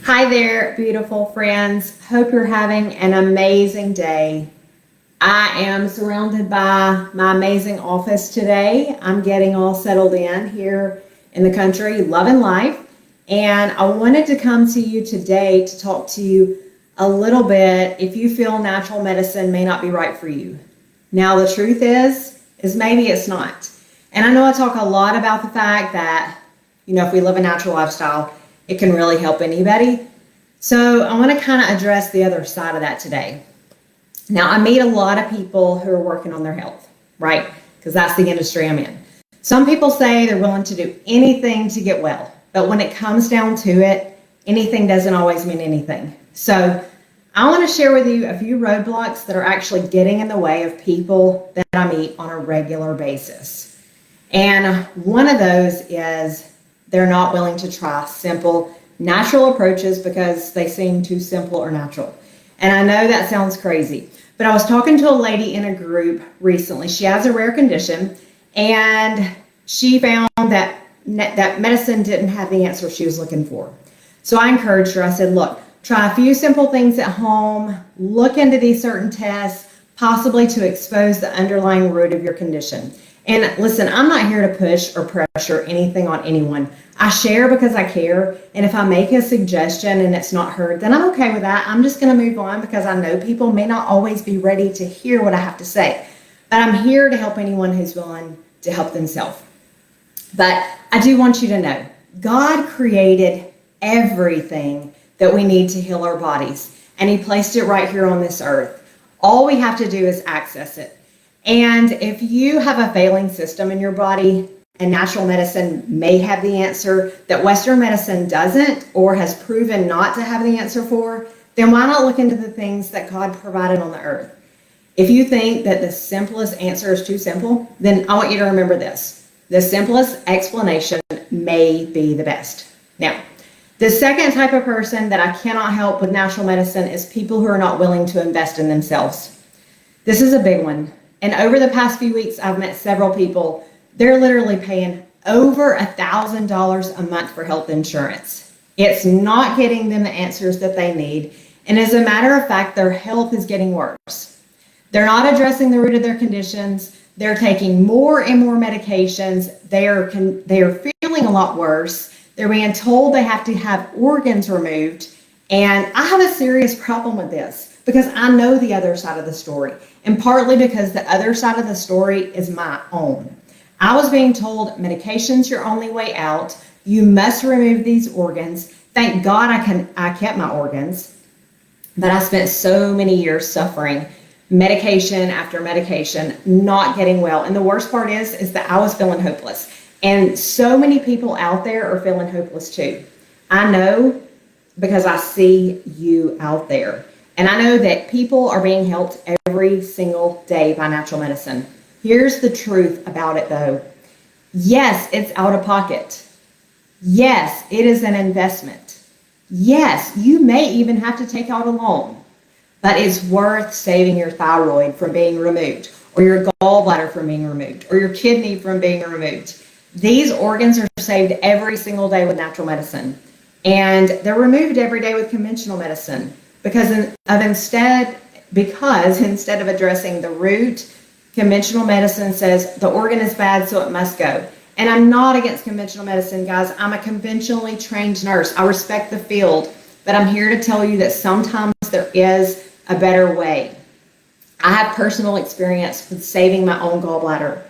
Hi there, beautiful friends. Hope you're having an amazing day. I am surrounded by my amazing office today. I'm getting all settled in here in the country, loving life. And I wanted to come to you today to talk to you a little bit if you feel natural medicine may not be right for you. Now, the truth is maybe it's not. And I know I talk a lot about the fact that, if we live a natural lifestyle, it can really help anybody. So I want to kind of address the other side of that today. Now, I meet a lot of people who are working on their health, right? Because that's the industry I'm in. Some people say they're willing to do anything to get well, but when it comes down to it, anything doesn't always mean anything. So I want to share with you a few roadblocks that are actually getting in the way of people that I meet on a regular basis. And one of those is they're not willing to try simple, natural approaches because they seem too simple or natural. And I know that sounds crazy, but I was talking to a lady in a group recently. She has a rare condition, and she found that medicine didn't have the answer she was looking for. So I encouraged her. I said, look, try a few simple things at home, look into these certain tests, possibly to expose the underlying root of your condition. And listen, I'm not here to push or pressure anything on anyone. I share because I care. And if I make a suggestion and it's not heard, then I'm okay with that. I'm just going to move on because I know people may not always be ready to hear what I have to say. But I'm here to help anyone who's willing to help themselves. But I do want you to know, God created everything that we need to heal our bodies. And He placed it right here on this earth. All we have to do is access it. And if you have a failing system in your body, and natural medicine may have the answer that Western medicine doesn't or has proven not to have the answer for, then why not look into the things that God provided on the earth? If you think that the simplest answer is too simple, then I want you to remember this. The simplest explanation may be the best. Now, the second type of person that I cannot help with natural medicine is people who are not willing to invest in themselves. This is a big one. And over the past few weeks, I've met several people. They're literally paying over $1,000 a month for health insurance. It's not getting them the answers that they need. And as a matter of fact, their health is getting worse. They're not addressing the root of their conditions. They're taking more and more medications. They are feeling a lot worse. They're being told they have to have organs removed. And I have a serious problem with this because I know the other side of the story. And partly because the other side of the story is my own. I was being told medication's your only way out. You must remove these organs. Thank God I kept my organs, but I spent so many years suffering medication after medication, not getting well. And the worst part is that I was feeling hopeless. And so many people out there are feeling hopeless too. I know because I see you out there. And I know that people are being helped every single day by natural medicine. Here's the truth about it though. Yes, it's out of pocket. Yes, it is an investment. Yes, you may even have to take out a loan, but it's worth saving your thyroid from being removed, or your gallbladder from being removed, or your kidney from being removed. These organs are saved every single day with natural medicine, and they're removed every day with conventional medicine because instead of addressing the root, conventional medicine says the organ is bad, so it must go. And I'm not against conventional medicine, guys. I'm a conventionally trained nurse. I respect the field, but I'm here to tell you that sometimes there is a better way. I have personal experience with saving my own gallbladder,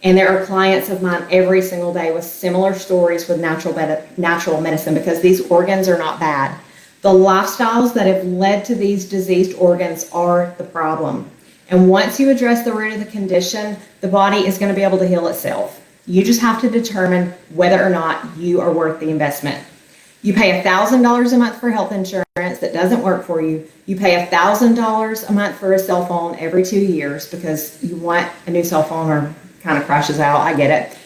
and there are clients of mine every single day with similar stories with natural medicine because these organs are not bad. The lifestyles that have led to these diseased organs are the problem. And once you address the root of the condition, the body is going to be able to heal itself. You just have to determine whether or not you are worth the investment. You pay $1,000 a month for health insurance that doesn't work for you. You pay $1,000 a month for a cell phone every 2 years because you want a new cell phone or kind of crashes out. I get it.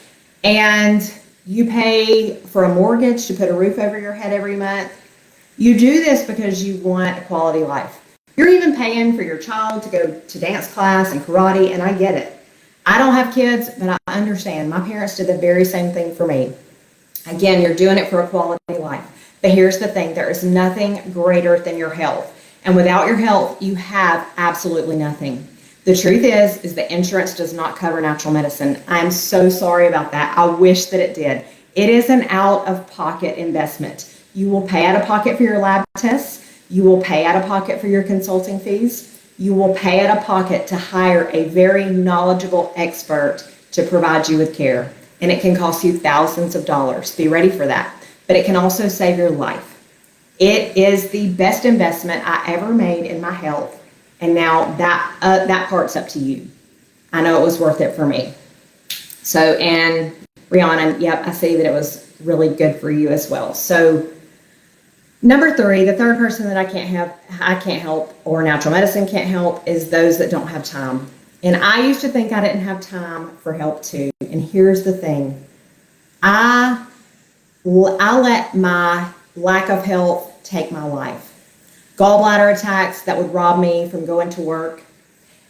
And you pay for a mortgage to put a roof over your head every month. You do this because you want a quality life. You're even paying for your child to go to dance class and karate, and I get it. I don't have kids, but I understand. My parents did the very same thing for me. Again, you're doing it for a quality life. But here's the thing, there is nothing greater than your health. And without your health, you have absolutely nothing. The truth is that insurance does not cover natural medicine. I'm so sorry about that. I wish that it did. It is an out-of-pocket investment. You will pay out of pocket for your lab tests. You will pay out of pocket for your consulting fees. You will pay out of pocket to hire a very knowledgeable expert to provide you with care. And it can cost you thousands of dollars. Be ready for that. But it can also save your life. It is the best investment I ever made in my health. And now that part's up to you. I know it was worth it for me. So, and Rihanna, yep, I see that it was really good for you as well. So, number 3, the third person that I can't help, or natural medicine can't help, is those that don't have time. And I used to think I didn't have time for help too. And here's the thing. I let my lack of health take my life. Gallbladder attacks that would rob me from going to work.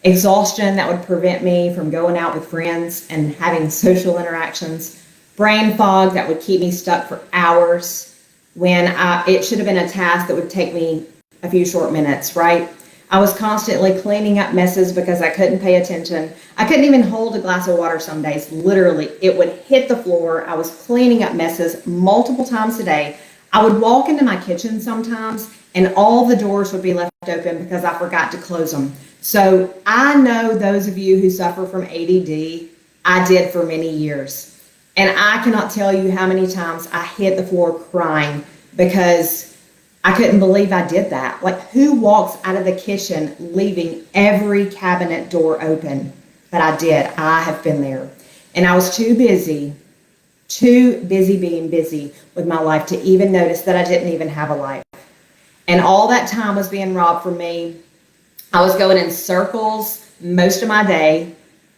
Exhaustion that would prevent me from going out with friends and having social interactions. Brain fog that would keep me stuck for hours when it should have been a task that would take me a few short minutes, right? I was constantly cleaning up messes because I couldn't pay attention. I couldn't even hold a glass of water some days. Literally, it would hit the floor. I was cleaning up messes multiple times a day. I would walk into my kitchen sometimes and all the doors would be left open because I forgot to close them. So I know those of you who suffer from ADD, I did for many years. And I cannot tell you how many times I hit the floor crying because I couldn't believe I did that. Like, who walks out of the kitchen leaving every cabinet door open? But I did. I have been there. And I was too busy being busy with my life to even notice that I didn't even have a life. And all that time was being robbed from me. I was going in circles most of my day.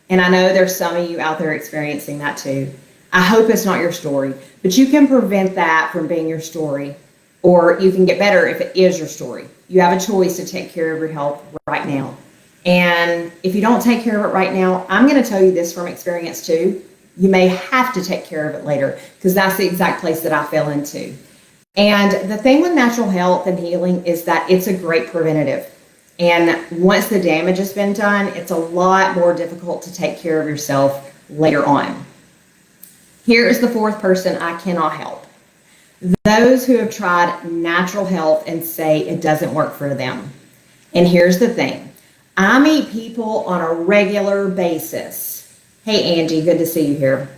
And I know there's some of you out there experiencing that too. I hope it's not your story, but you can prevent that from being your story, or you can get better if it is your story. You have a choice to take care of your health right now. And if you don't take care of it right now, I'm going to tell you this from experience too. You may have to take care of it later, because that's the exact place that I fell into. And the thing with natural health and healing is that it's a great preventative. And once the damage has been done, it's a lot more difficult to take care of yourself later on. Here is the fourth person I cannot help. Those who have tried natural health and say it doesn't work for them. And here's the thing. I meet people on a regular basis. Hey, Angie, good to see you here.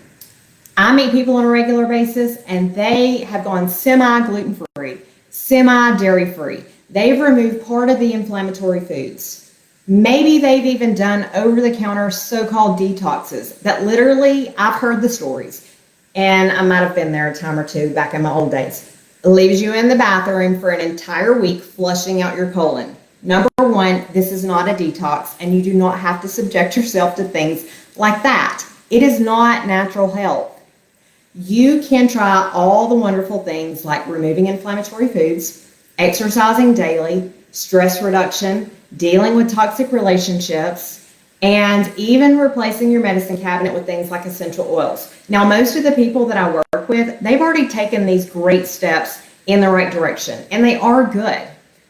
I meet people on a regular basis, and they have gone semi-gluten-free, semi-dairy-free. They've removed part of the inflammatory foods. Maybe they've even done over-the-counter so-called detoxes that literally, I've heard the stories, and I might have been there a time or two back in my old days. It leaves you in the bathroom for an entire week flushing out your colon. Number one, this is not a detox, and you do not have to subject yourself to things like that. It is not natural health. You can try all the wonderful things like removing inflammatory foods, exercising daily, stress reduction, dealing with toxic relationships, and even replacing your medicine cabinet with things like essential oils. Now, most of the people that I work with, they've already taken these great steps in the right direction, and they are good.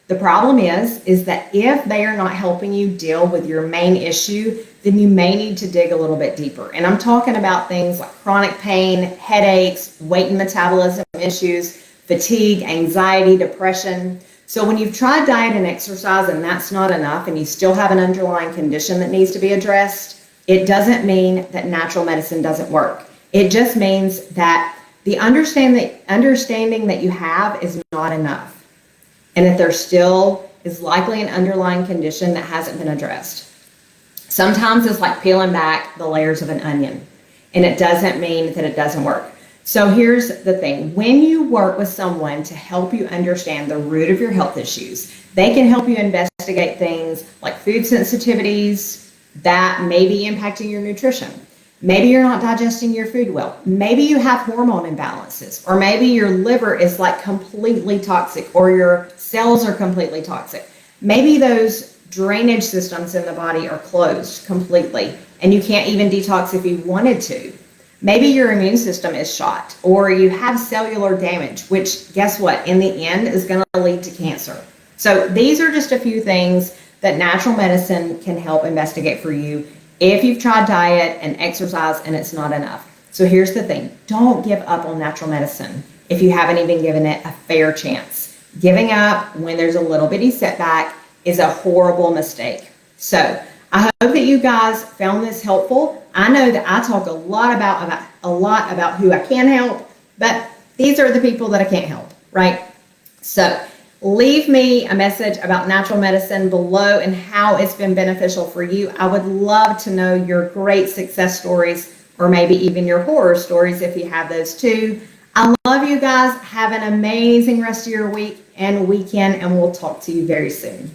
The problem is that if they are not helping you deal with your main issue, then you may need to dig a little bit deeper. And I'm talking about things like chronic pain, headaches, weight and metabolism issues, fatigue, anxiety, depression. So when you've tried diet and exercise and that's not enough and you still have an underlying condition that needs to be addressed, it doesn't mean that natural medicine doesn't work. It just means that the understanding that you have is not enough. And that there still is likely an underlying condition that hasn't been addressed. Sometimes it's like peeling back the layers of an onion, and it doesn't mean that it doesn't work. So here's the thing. When you work with someone to help you understand the root of your health issues, they can help you investigate things like food sensitivities that may be impacting your nutrition. Maybe you're not digesting your food well. Maybe you have hormone imbalances, or maybe your liver is like completely toxic, or your cells are completely toxic. Maybe those drainage systems in the body are closed completely, and you can't even detox if you wanted to. Maybe your immune system is shot, or you have cellular damage, which guess what? In the end is going to lead to cancer. So these are just a few things that natural medicine can help investigate for you if you've tried diet and exercise and it's not enough. So here's the thing. Don't give up on natural medicine if you haven't even given it a fair chance. Giving up when there's a little bitty setback is a horrible mistake. So I hope that you guys found this helpful. I know that I talk a lot about who I can help, but these are the people that I can't help, right? So leave me a message about natural medicine below and how it's been beneficial for you. I would love to know your great success stories, or maybe even your horror stories if you have those too. I love you guys. Have an amazing rest of your week and weekend, and we'll talk to you very soon.